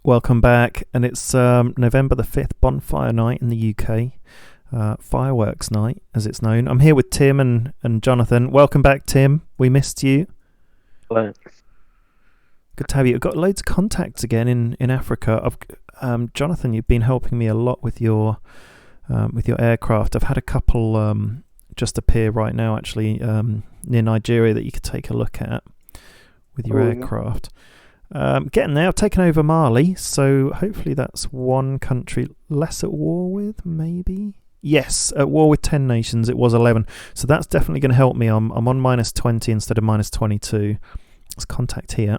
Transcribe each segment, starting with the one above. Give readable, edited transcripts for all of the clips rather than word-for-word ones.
Welcome back, and it's November the 5th, bonfire night in the UK, fireworks night as it's known. I'm here with Tim and Jonathan. Welcome back, Tim. We missed you. Hello. Good to have you. I've got loads of contacts again in Africa. Jonathan, you've been helping me a lot with your aircraft. I've had a couple just appear right now, actually, near Nigeria that you could take a look at with your aircraft. Getting there. I've taken over Mali, so hopefully that's one country less at war with, maybe? Yes, at war with 10 nations. It was 11. So that's definitely going to help me. I'm on minus 20 instead of minus 22. Let's contact here.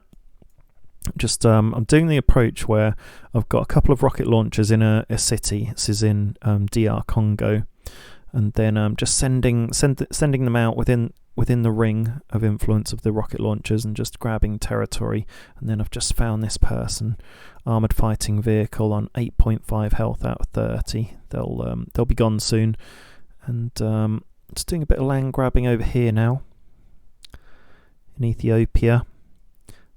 Just I'm doing the approach where I've got a couple of rocket launchers in a city. This is in DR Congo. And then just sending them out within the ring of influence of the rocket launchers and just grabbing territory. And then I've just found this person, armoured fighting vehicle on 8.5 health out of 30. They'll be gone soon. And just doing a bit of land grabbing over here now in Ethiopia,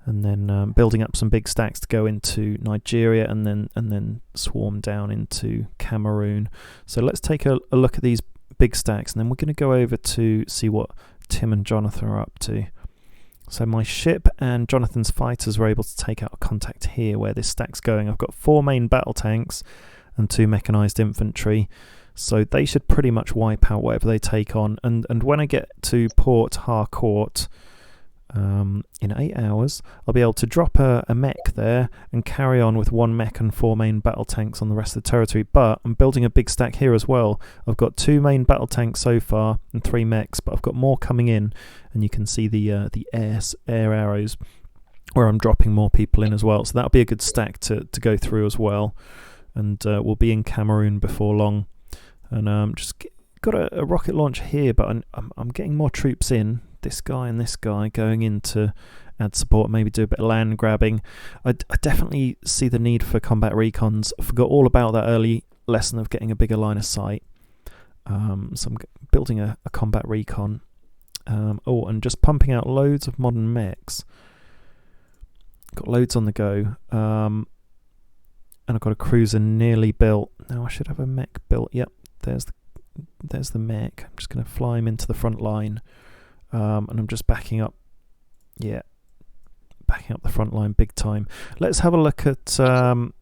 and then building up some big stacks to go into Nigeria, and then swarm down into Cameroon. So let's take a look at these big stacks, and then we're going to go over to see what Tim and Jonathan are up to. So my ship and Jonathan's fighters were able to take out a contact here where this stack's going. I've got 4 main battle tanks and 2 mechanised infantry, so they should pretty much wipe out whatever they take on. And when I get to Port Harcourt in 8 hours, I'll be able to drop a mech there and carry on with 1 mech and 4 main battle tanks on the rest of the territory. But I'm building a big stack here as well. I've got 2 main battle tanks so far and 3 mechs, but I've got more coming in, and you can see the air arrows where I'm dropping more people in as well. So that'll be a good stack to go through as well. And we'll be in Cameroon before long. And just got a rocket launcher here, but I'm getting more troops in. This guy and this guy going in to add support, maybe do a bit of land grabbing. I definitely see the need for combat recons. I forgot all about that early lesson of getting a bigger line of sight. So I'm building a combat recon. And just pumping out loads of modern mechs. Got loads on the go. And I've got a cruiser nearly built. Now I should have a mech built. Yep, there's the mech. I'm just going to fly him into the front line. And I'm just backing up the front line big time. Let's have a look at and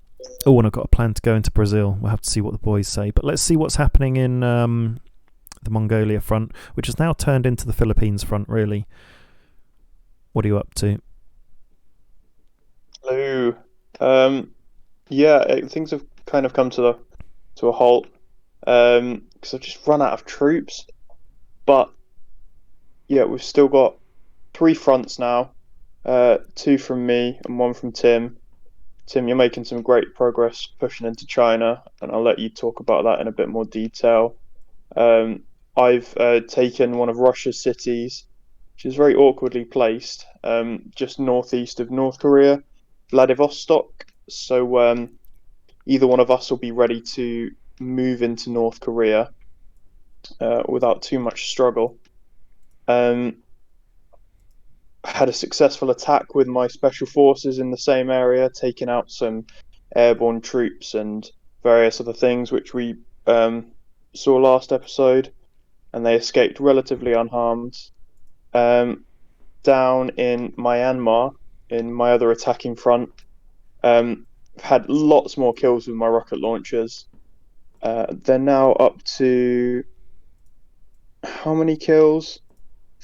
I've got a plan to go into Brazil. We'll have to see what the boys say, but let's see what's happening in the Mongolia front, which has now turned into the Philippines front, really. What are you up to? Hello. Things have kind of come to a halt because I've just run out of troops, but yeah, we've still got 3 fronts now, 2 from me and 1 from Tim. Tim, you're making some great progress pushing into China, and I'll let you talk about that in a bit more detail. I've taken one of Russia's cities, which is very awkwardly placed, just northeast of North Korea, Vladivostok. So either one of us will be ready to move into North Korea without too much struggle. I had a successful attack with my special forces in the same area, taking out some airborne troops and various other things which we saw last episode, and they escaped relatively unharmed. Down in Myanmar, in my other attacking front, I've had lots more kills with my rocket launchers. They're now up to how many kills?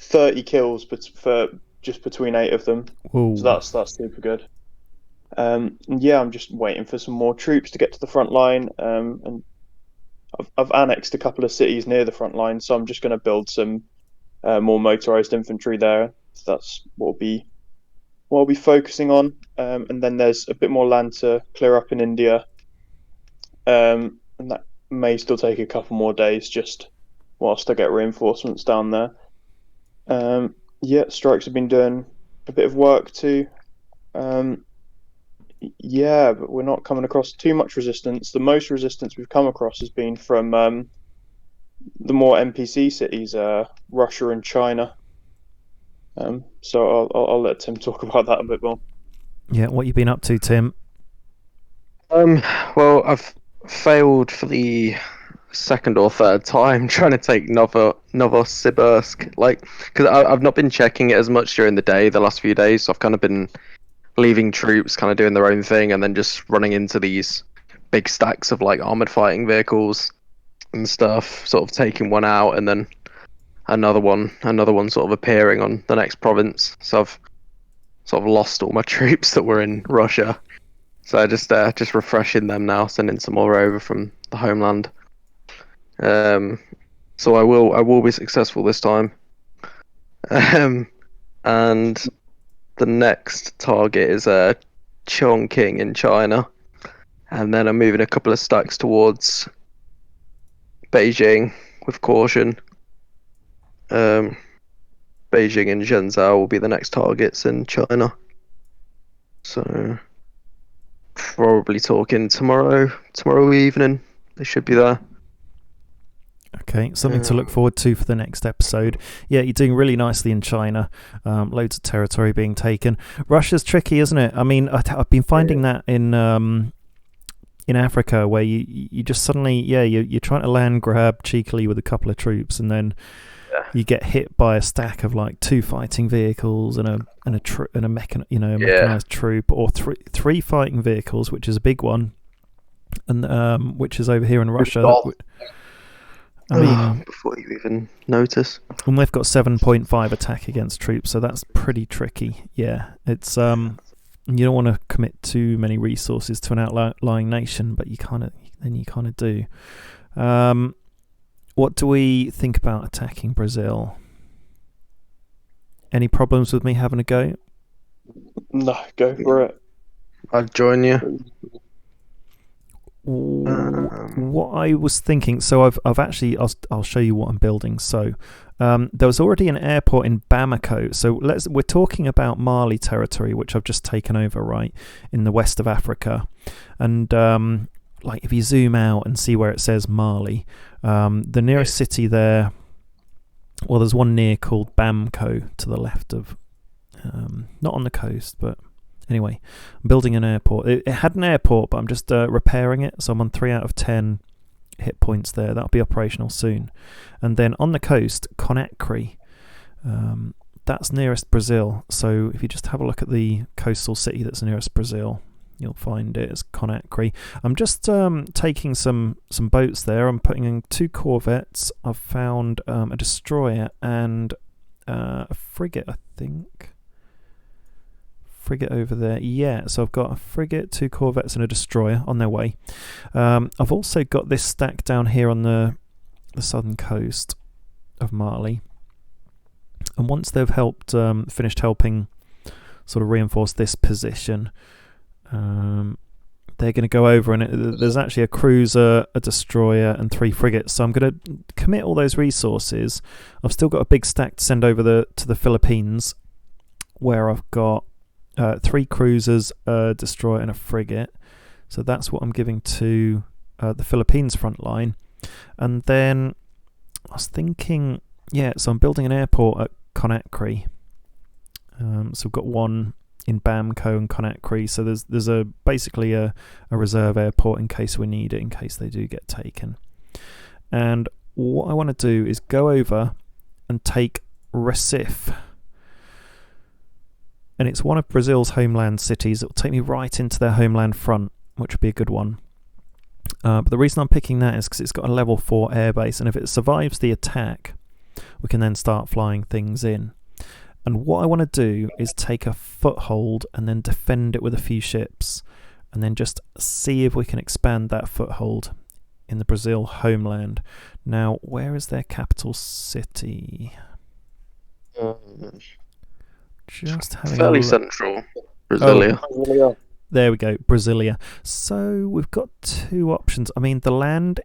30 kills for just between 8 of them. Ooh. So that's super good. I'm just waiting for some more troops to get to the front line. And I've annexed a couple of cities near the front line, so I'm just going to build some more motorized infantry there. So that's what I'll be focusing on. And then there's a bit more land to clear up in India. And that may still take a couple more days just whilst I get reinforcements down there. Strikes have been doing a bit of work too. But we're not coming across too much resistance. The most resistance we've come across has been from the more NPC cities, Russia and China. So I'll let Tim talk about that a bit more. Yeah, what you been up to, Tim? Um, well, I've failed for the second or third time trying to take Novosibirsk, like, because I've not been checking it as much during the day the last few days. So I've kind of been leaving troops kind of doing their own thing and then just running into these big stacks of like armored fighting vehicles and stuff, sort of taking one out and then another one sort of appearing on the next province. So I've sort of lost all my troops that were in Russia. So I just refreshing them now, sending some more over from the homeland. Um, so I will be successful this time. Um, and the next target is Chongqing in China, and then I'm moving a couple of stacks towards Beijing with caution. Um, Beijing and Zhenzhou will be the next targets in China. So probably talking tomorrow evening. They should be there. Okay, something to look forward to for the next episode. Yeah, you're doing really nicely in China. Loads of territory being taken. Russia's tricky, isn't it? I mean, I've been finding that in Africa, where you just suddenly, you're trying to land grab cheekily with a couple of troops, and then you get hit by a stack of like 2 fighting vehicles and a mechanized troop, or three fighting vehicles, which is a big one, and which is over here in Russia. I mean, before you even notice. And they've got 7.5 attack against troops, so that's pretty tricky. Yeah, it's you don't want to commit too many resources to an outlying nation, but you kind of do. What do we think about attacking Brazil? Any problems with me having a go? No, go for it. I'd join you. What I was thinking, so I've actually, I'll show you what I'm building. So there was already an airport in Bamako. So we're talking about Mali territory, which I've just taken over, right, in the west of Africa. And like if you zoom out and see where it says Mali, the nearest city there, well, there's one near called Bamako to the left of, not on the coast, but anyway, I'm building an airport. It had an airport, but I'm just repairing it. So I'm on 3 out of 10 hit points there. That'll be operational soon. And then on the coast, Conakry. That's nearest Brazil. So if you just have a look at the coastal city that's nearest Brazil, you'll find it as Conakry. I'm just taking some boats there. I'm putting in 2 corvettes. I've found a destroyer and a frigate, I think. Frigate over there. Yeah, so I've got a frigate, 2 corvettes and a destroyer on their way. I've also got this stack down here on the southern coast of Mali. And once they've finished helping sort of reinforce this position, they're going to go over, and there's actually a cruiser, a destroyer, and 3 frigates. So I'm going to commit all those resources. I've still got a big stack to send over to the Philippines, where I've got 3 cruisers, a destroyer, and a frigate. So that's what I'm giving to the Philippines front line. And then I was thinking, so I'm building an airport at Conakry. So we've got one in Bamako and Conakry. So there's basically a reserve airport in case we need it, in case they do get taken. And what I want to do is go over and take Recife. And it's one of Brazil's homeland cities. It'll take me right into their homeland front, which would be a good one. But the reason I'm picking that is because it's got a level 4 airbase, and if it survives the attack, we can then start flying things in. And what I want to do is take a foothold and then defend it with a few ships, and then just see if we can expand that foothold in the Brazil homeland. Now, where is their capital city? Just having fairly central, Brasilia. Oh, there we go, Brasilia. So we've got 2 options. I mean, the land,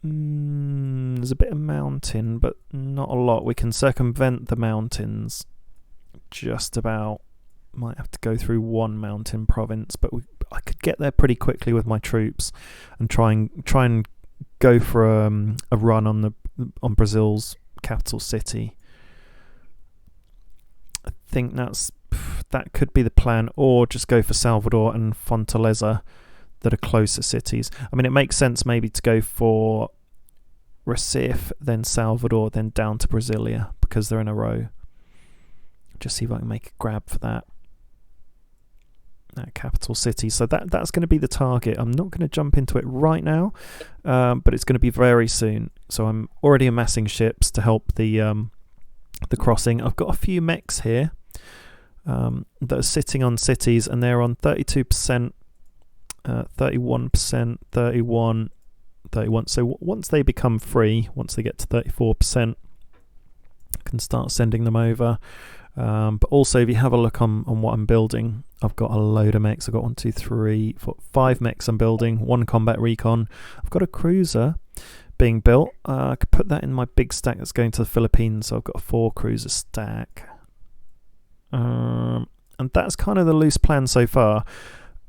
there's a bit of mountain, but not a lot. We can circumvent the mountains just about. Might have to go through one mountain province, but I could get there pretty quickly with my troops and try and go for a run on Brazil's capital city. I think that could be the plan, or just go for Salvador and Fortaleza. that are closer cities. I mean, it makes sense maybe to go for Recife, then Salvador, then down to Brasilia, because they're in a row. Just see if I can make a grab for that capital city. So that's going to be the target. I'm not going to jump into it right now, but it's going to be very soon. So I'm already amassing ships to help the crossing. I've got a few mechs here that are sitting on cities, and they're on 32%, 31%, 31. So once they become free, once they get to 34%, I can start sending them over. But also, if you have a look on what I'm building, I've got a load of mechs. I've got 1, 2, 3, 4, 5 mechs I'm building, 1 combat recon. I've got a cruiser being built. I could put that in my big stack that's going to the Philippines. So I've got a 4 cruiser stack. And that's kind of the loose plan so far.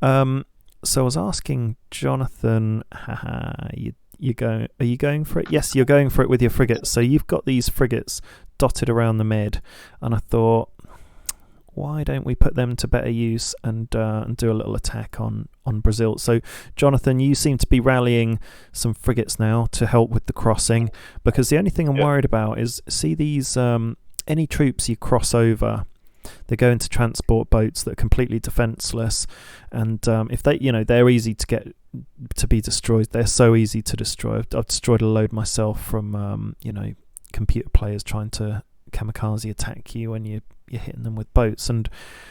So I was asking Jonathan, are you going for it? Yes, you're going for it with your frigates. So you've got these frigates dotted around the mid, and I thought, why don't we put them to better use and do a little attack on Brazil? So Jonathan, you seem to be rallying some frigates now to help with the crossing, because the only thing I'm worried about is, see these any troops you cross over, they go into transport boats that are completely defenseless, and if they, they're easy to be destroyed. They're so easy to destroy. I've destroyed a load myself from computer players trying to kamikaze attack you when you're hitting them with boats, and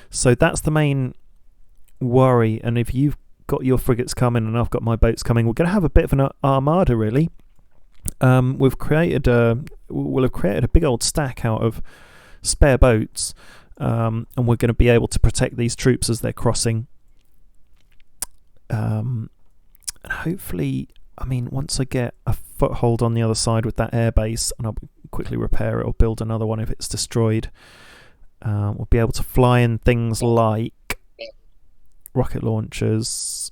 so that's the main worry. And if you've got your frigates coming and I've got my boats coming, we're going to have a bit of an armada really. We'll have created a big old stack out of spare boats, and we're going to be able to protect these troops as they're crossing. And hopefully, once I get a foothold on the other side with that airbase, and I'll quickly repair it or build another one if it's destroyed, we'll be able to fly in things like rocket launchers.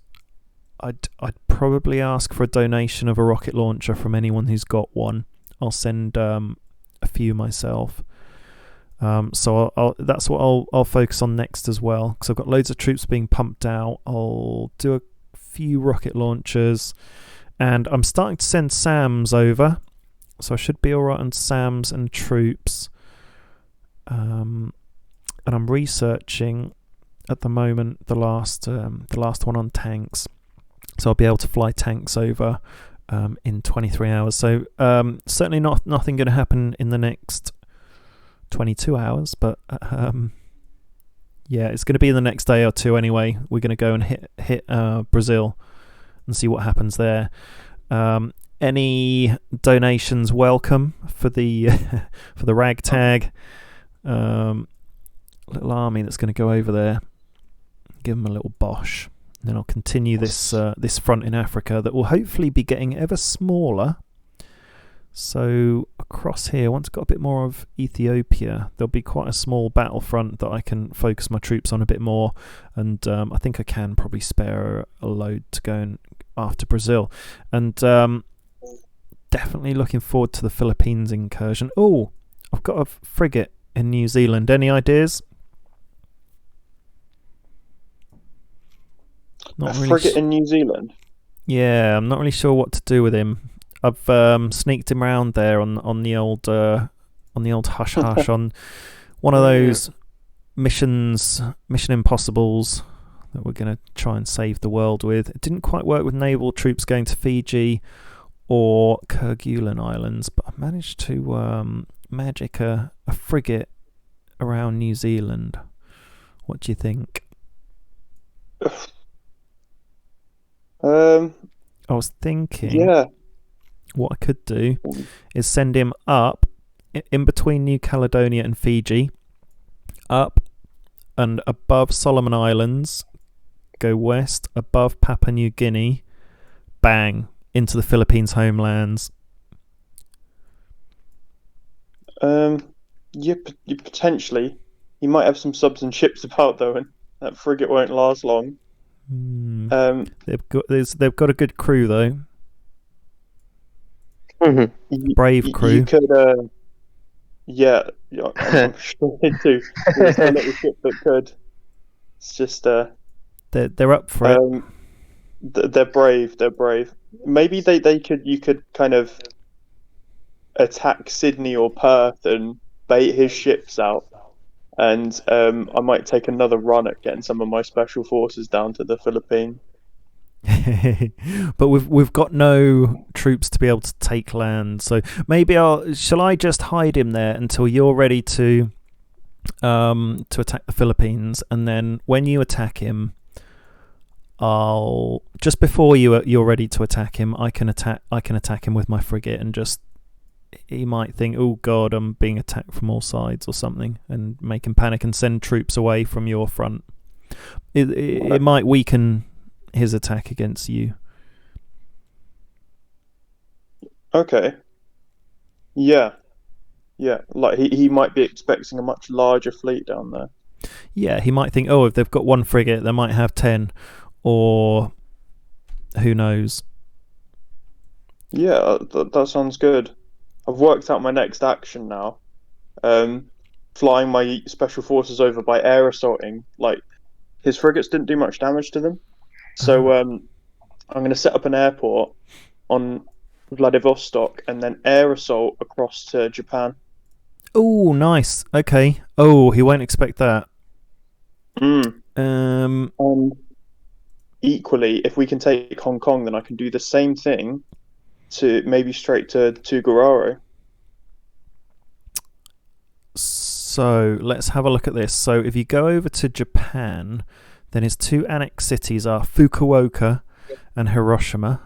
I'd probably ask for a donation of a rocket launcher from anyone who's got one. I'll send a few myself. So that's what I'll focus on next as well, because I've got loads of troops being pumped out. I'll do a few rocket launchers, and I'm starting to send SAMs over, so I should be alright on SAMs and troops. And I'm researching at the moment the last one on tanks, so I'll be able to fly tanks over in 23 hours. So certainly nothing going to happen in the next 22 hours, but it's going to be in the next day or two anyway. We're going to go and hit Brazil and see what happens there. Any donations welcome for the for the ragtag little army that's going to go over there. Give them a little bosh, and then I'll continue this front in Africa that will hopefully be getting ever smaller. So across here, once I've got a bit more of Ethiopia, there'll be quite a small battlefront that I can focus my troops on a bit more, and I think I can probably spare a load to go after Brazil. And definitely looking forward to the Philippines incursion. Oh, I've got a frigate in New Zealand. Any ideas? Not really frigate in New Zealand? Yeah, I'm not really sure what to do with him. I've sneaked him around there on the old hush hush on one of those Mission Impossibles that we're going to try and save the world with. It didn't quite work with naval troops going to Fiji or Kerguelen Islands, but I managed to magic a frigate around New Zealand. What do you think? I was thinking, what I could do is send him up in between New Caledonia and Fiji, up and above Solomon Islands, go west above Papua New Guinea, bang, into the Philippines homelands. You potentially. You might have some subs and ships about though, and that frigate won't last long. They've got a good crew though. Mm-hmm. Brave crew. You could, I'm sure they do. There's a little ship that could. It's just they're up for it. They're brave. They're brave. Maybe you could kind of attack Sydney or Perth and bait his ships out, and I might take another run at getting some of my special forces down to the Philippines. But we've got no troops to be able to take land, so maybe shall I just hide him there until you're ready to attack the Philippines, and then when you attack him, I'll just before you're ready to attack him, I can attack him with my frigate, and just he might think, oh god, I'm being attacked from all sides or something, and make him panic and send troops away from your front. It might weaken his attack against you. Okay. Yeah. Like he might be expecting a much larger fleet down there. Yeah, he might think, oh, if they've got one frigate, they might have 10, or who knows. Yeah, that sounds good. I've worked out my next action now. Flying my special forces over by air assaulting. Like his frigates didn't do much damage to them, so I'm going to set up an airport on Vladivostok and then air assault across to Japan. Oh, nice. Okay. Oh, he won't expect that. And equally, if we can take Hong Kong, then I can do the same thing to maybe straight to Tugararo. So let's have a look at this. So if you go over to Japan, then his two annexed cities are Fukuoka and Hiroshima.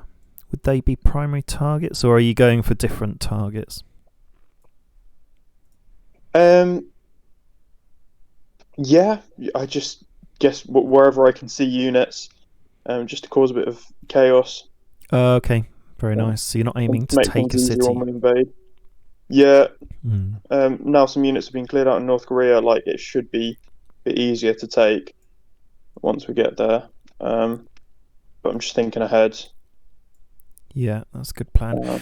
Would they be primary targets, or are you going for different targets? Yeah, I just guess wherever I can see units, just to cause a bit of chaos. Okay, very nice. So you're not aiming to take a city. When we invade. Yeah. Now some units have been cleared out in North Korea. Like it should be a bit easier to take once we get there. But I'm just thinking ahead. Yeah, that's a good plan.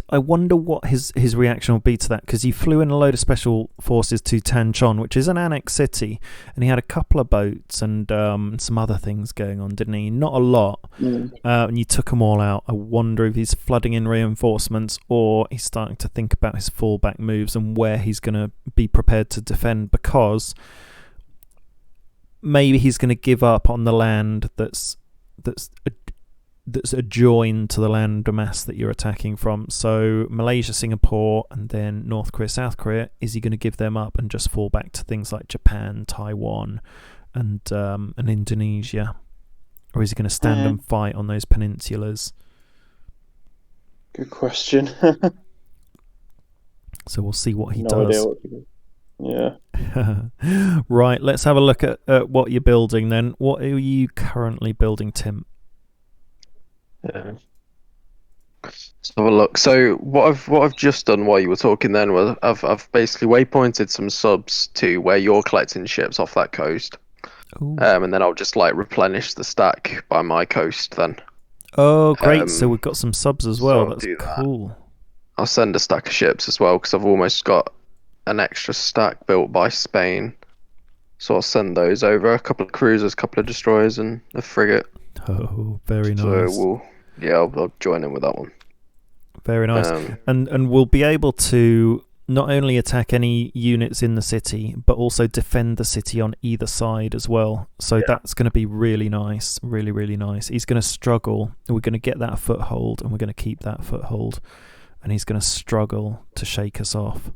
I wonder what his reaction will be to that, because he flew in a load of special forces to Tanchon, which is an annexed city, and he had a couple of boats and some other things going on, didn't he? Not a lot. And you took them all out. I wonder if he's flooding in reinforcements, or he's starting to think about his fallback moves and where he's going to be prepared to defend, because maybe he's going to give up on the land that's adjoined to the landmass that you're attacking from. So Malaysia, Singapore, and then North Korea, South Korea, is he going to give them up and just fall back to things like Japan, Taiwan, and Indonesia? Or is he going to stand and fight on those peninsulas? Good question. So we'll see what he No does. idea what to do. Yeah. Right, let's have a look at what you're building then. What are you currently building, Tim? Yeah. Let's have a look. So what I've just done while you were talking then was I've basically waypointed some subs to where you're collecting ships off that coast. And then I'll just like replenish the stack by my coast then. Oh, great! So we've got some subs as well. So That's cool. I'll send a stack of ships as well because I've almost got an extra stack built by Spain. So I'll send those over. A couple of cruisers, a couple of destroyers, and a frigate. Oh, very nice. So I'll join in with that one. Very nice. And we'll be able to not only attack any units in the city, but also defend the city on either side as well. So that's going to be really nice. Really, really nice. He's going to struggle. We're going to get that foothold, and we're going to keep that foothold. And he's going to struggle to shake us off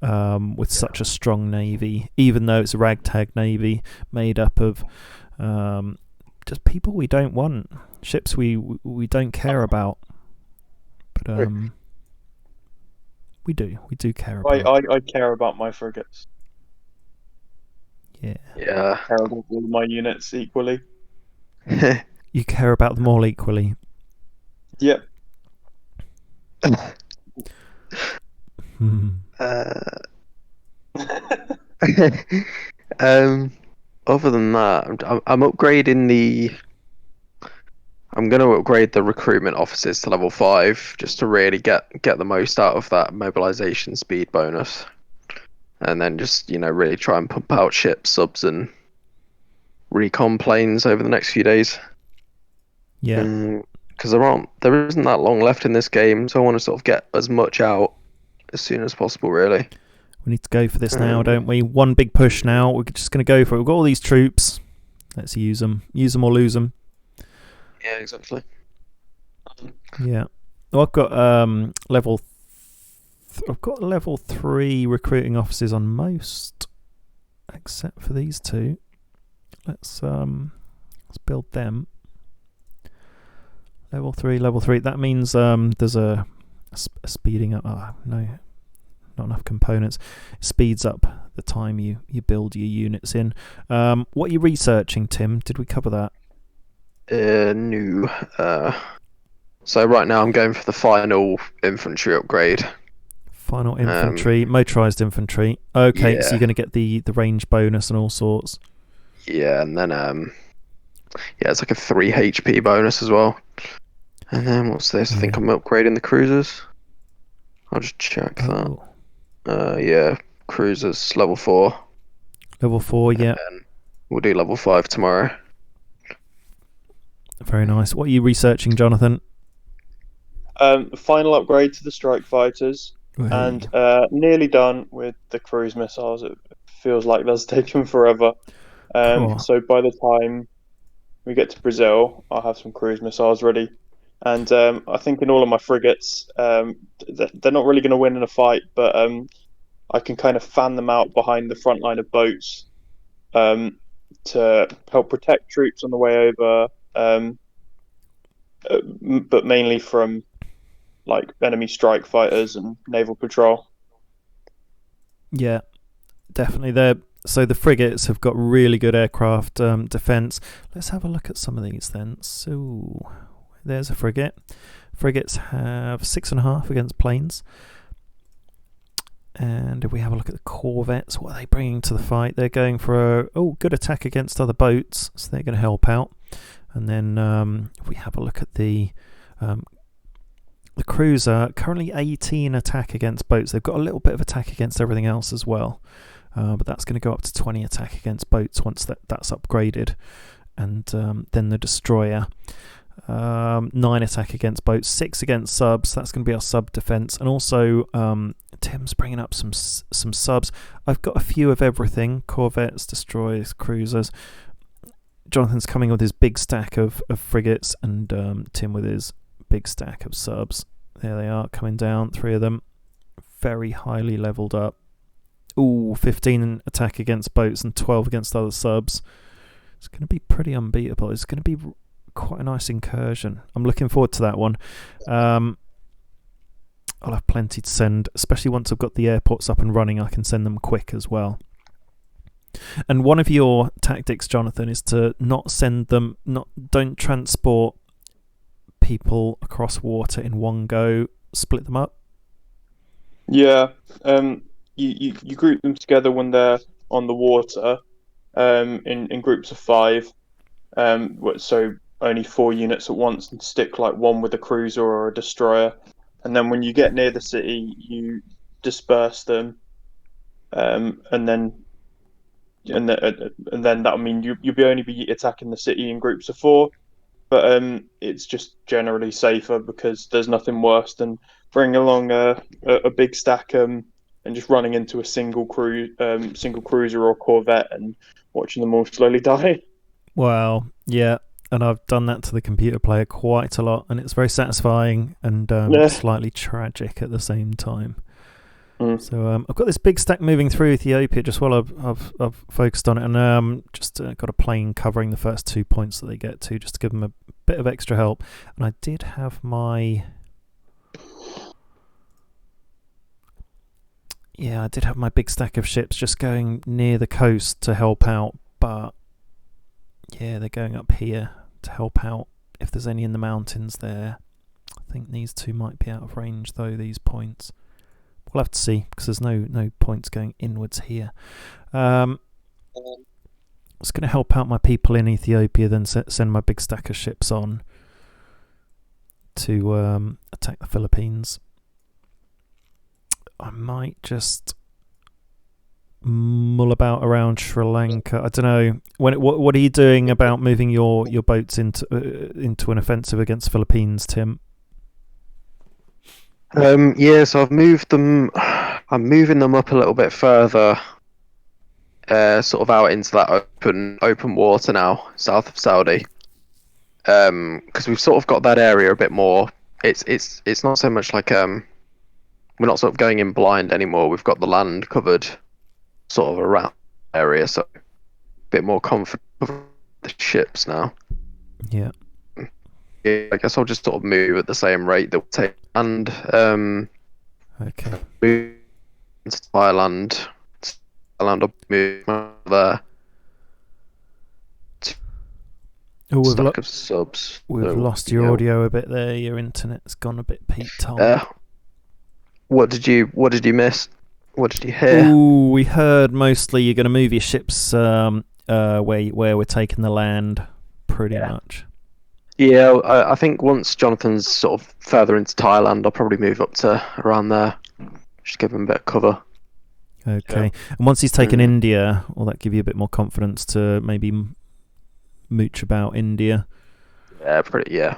with such a strong navy, even though it's a ragtag navy made up of just people we don't want, ships we don't care about. But we do care about. I care about my frigates. Yeah. Yeah. I care about all my units equally. You care about them all equally. Yep. Other than that, I'm upgrading the. I'm going to upgrade the recruitment officers to level 5 just to really get the most out of that mobilization speed bonus, and then just really try and pump out ships, subs, and recon planes over the next few days. Yeah. Because there isn't that long left in this game, so I want to sort of get as much out as soon as possible, really. We need to go for this now, don't we? One big push now. We're just going to go for it. We've got all these troops. Let's use them. Use them or lose them. Yeah, exactly. Yeah. Well, I've got level 3 recruiting officers on most, except for these two. Let's build them. Level 3. That means there's a speeding up. Oh, no, not enough components. It speeds up the time you build your units in. What are you researching, Tim? Did we cover that? New. So right now I'm going for the final infantry upgrade. Final infantry, motorized infantry. Okay, Yeah. so you're going to get the range bonus and all sorts. Yeah, and then it's like a 3 HP bonus as well. And then what's this? I think I'm upgrading the cruisers. I'll just check that. Yeah, cruisers level 4. Level 4, yeah. And we'll do level 5 tomorrow. Very nice. What are you researching, Jonathan? Final upgrade to the strike fighters, and nearly done with the cruise missiles. It feels like that's taken forever. So by the time we get to Brazil, I'll have some cruise missiles ready. And I think in all of my frigates, they're not really going to win in a fight, but I can kind of fan them out behind the front line of boats to help protect troops on the way over, but mainly from like enemy strike fighters and naval patrol. Yeah, definitely. So the frigates have got really good aircraft defense. Let's have a look at some of these then. So there's a frigate. Frigates have 6.5 against planes. And if we have a look at the corvettes, what are they bringing to the fight? They're going for a good attack against other boats, so they're going to help out. And then if we have a look at the cruiser, currently 18 attack against boats. They've got a little bit of attack against everything else as well, but that's going to go up to 20 attack against boats once that's upgraded. And then the destroyer, 9 attack against boats, 6 against subs. That's going to be our sub defense. And also Tim's bringing up some subs. I've got a few of everything: corvettes, destroyers, cruisers. Jonathan's coming with his big stack of frigates, and Tim with his big stack of subs. There they are, coming down, 3 of them, very highly leveled up. 15 attack against boats and 12 against other subs. It's going to be pretty unbeatable. It's going to be quite a nice incursion. I'm looking forward to that one. I'll have plenty to send, especially once I've got the airports up and running. I can send them quick as well. And one of your tactics, Jonathan, is to don't transport people across water in one go. Split them up. Yeah, you group them together when they're on the water, in groups of 5. So only 4 units at once, and stick like one with a cruiser or a destroyer. And then when you get near the city, you disperse them, and then that'll mean you'll only be attacking the city in groups of 4. But it's just generally safer because there's nothing worse than bringing along a big stack and just running into a single cruiser or corvette and watching them all slowly die. Well, yeah, and I've done that to the computer player quite a lot, and it's very satisfying and slightly tragic at the same time. So I've got this big stack moving through Ethiopia just while I've focused on it, and just got a plane covering the first 2 points that they get to, just to give them a bit of extra help. And I did have my big stack of ships just going near the coast to help out, but yeah, they're going up here to help out if there's any in the mountains there. I think these 2 might be out of range though, these points. We'll have to see, because there's no points going inwards here. It's going to help out my people in Ethiopia, then send my big stack of ships on to attack the Philippines. I might just mull about around Sri Lanka. I don't know. What are you doing about moving your boats into an offensive against Philippines, Tim? Yeah, so I've moved them. I'm moving them up a little bit further, sort of out into that open water now, south of Saudi. Because we've sort of got that area a bit more. It's not so much like we're not sort of going in blind anymore. We've got the land covered, sort of around the area, so a bit more confident with the ships now. Yeah. Yeah, I guess I'll just sort of move at the same rate that we take and Okay. move into Thailand. Thailand will move there. Oh, Stack of subs. we've So, lost your audio a bit there. Your internet's gone a bit Pete Tom. What did you miss? What did you hear? Ooh, we heard mostly you're going to move your ships where we're taking the land, pretty much. Yeah, I think once Jonathan's sort of further into Thailand, I'll probably move up to around there. Just give him a bit of cover. Okay. Yeah. And once he's taken India, will that give you a bit more confidence to maybe mooch about India? Yeah.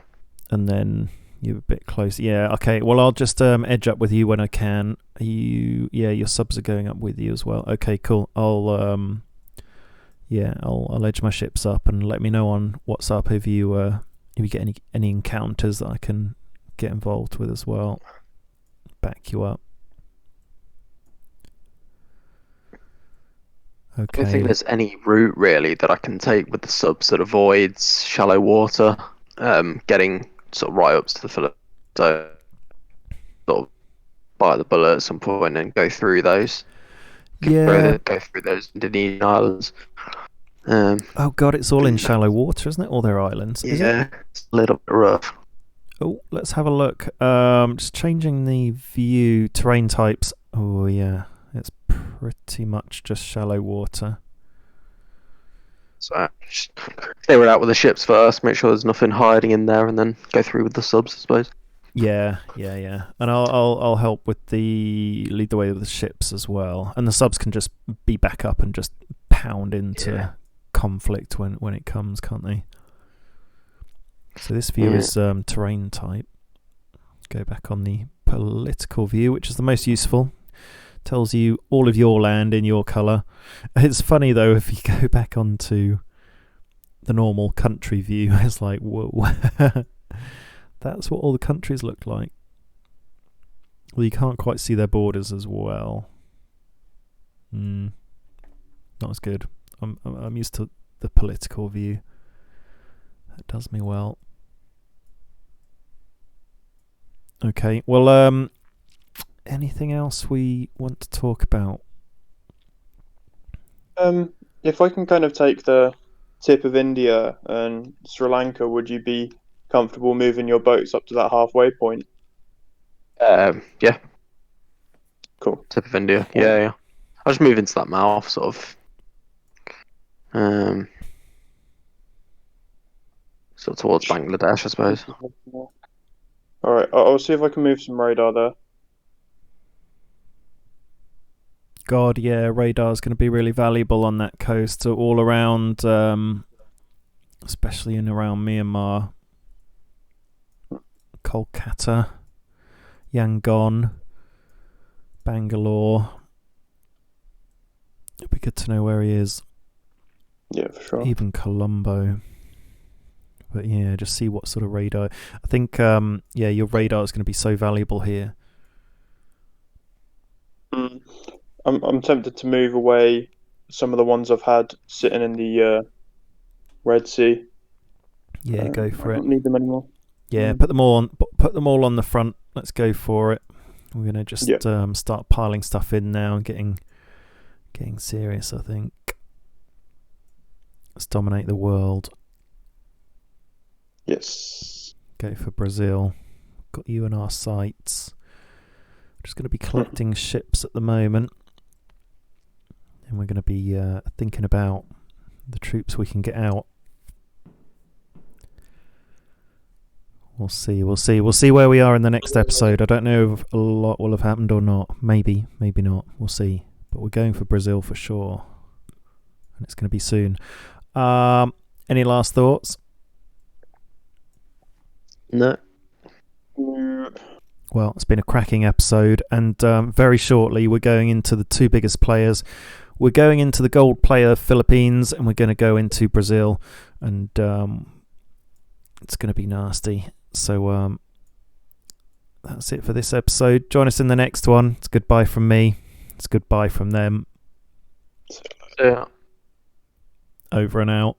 And then you're a bit close. Yeah, okay. Well, I'll just edge up with you when I can. Your subs are going up with you as well. Okay, cool. I'll edge my ships up and let me know on WhatsApp if you get any encounters that I can get involved with as well. Back you up. Okay. I don't think there's any route really that I can take with the subs that avoids shallow water, getting sort of right up to the Philippines. So sort of bite the bullet at some point and go through those. Yeah. Go through those Indonesian islands. Oh god, it's all in shallow water, isn't it? All their islands. Is it? It's a little bit rough. Oh, let's have a look. Just changing the view terrain types. Oh yeah, it's pretty much just shallow water. So just clear it out with the ships first. Make sure there's nothing hiding in there, and then go through with the subs, I suppose. Yeah. And I'll help with lead the way with the ships as well, and the subs can just be back up and just pound into conflict when it comes, can't they? So this view is terrain type. Go back on the political view, which is the most useful. Tells you all of your land in your colour. It's funny though, if you go back onto the normal country view, it's like, whoa. That's what all the countries look like. Well, you can't quite see their borders as well. Not as good. I'm used to the political view. That does me well. Okay, well, anything else we want to talk about? If I can kind of take the tip of India and Sri Lanka, would you be comfortable moving your boats up to that halfway point? Yeah. Cool. Tip of India. Yeah. I'll just move into that mouth, sort of. Sort of towards Bangladesh, I suppose. All right, I'll see if I can move some radar there. God, yeah, radar's going to be really valuable on that coast, so all around, especially in around Myanmar, Kolkata, Yangon, Bangalore. It'd be good to know where he is. Yeah, for sure. Even Colombo. But yeah, just see what sort of radar. I think, your radar is going to be so valuable here. I'm tempted to move away some of the ones I've had sitting in the Red Sea. Yeah, go for I it. don't need them anymore. Yeah, put them all on the front. Let's go for it. We're gonna just start piling stuff in now and getting serious, I think. Let's dominate the world. Yes. Go for Brazil. Got you in our sights. Just going to be collecting ships at the moment. And we're going to be thinking about the troops we can get out. We'll see where we are in the next episode. I don't know if a lot will have happened or not. Maybe not. We'll see. but we're going for Brazil for sure, and it's going to be soon. Any last thoughts? No. Well, it's been a cracking episode, and very shortly we're going into the two biggest players. We're going into the gold player Philippines, and we're going to go into Brazil, and it's going to be nasty. So that's it for this episode. Join us in the next one. It's goodbye from me. It's goodbye from them. Yeah. Over and out.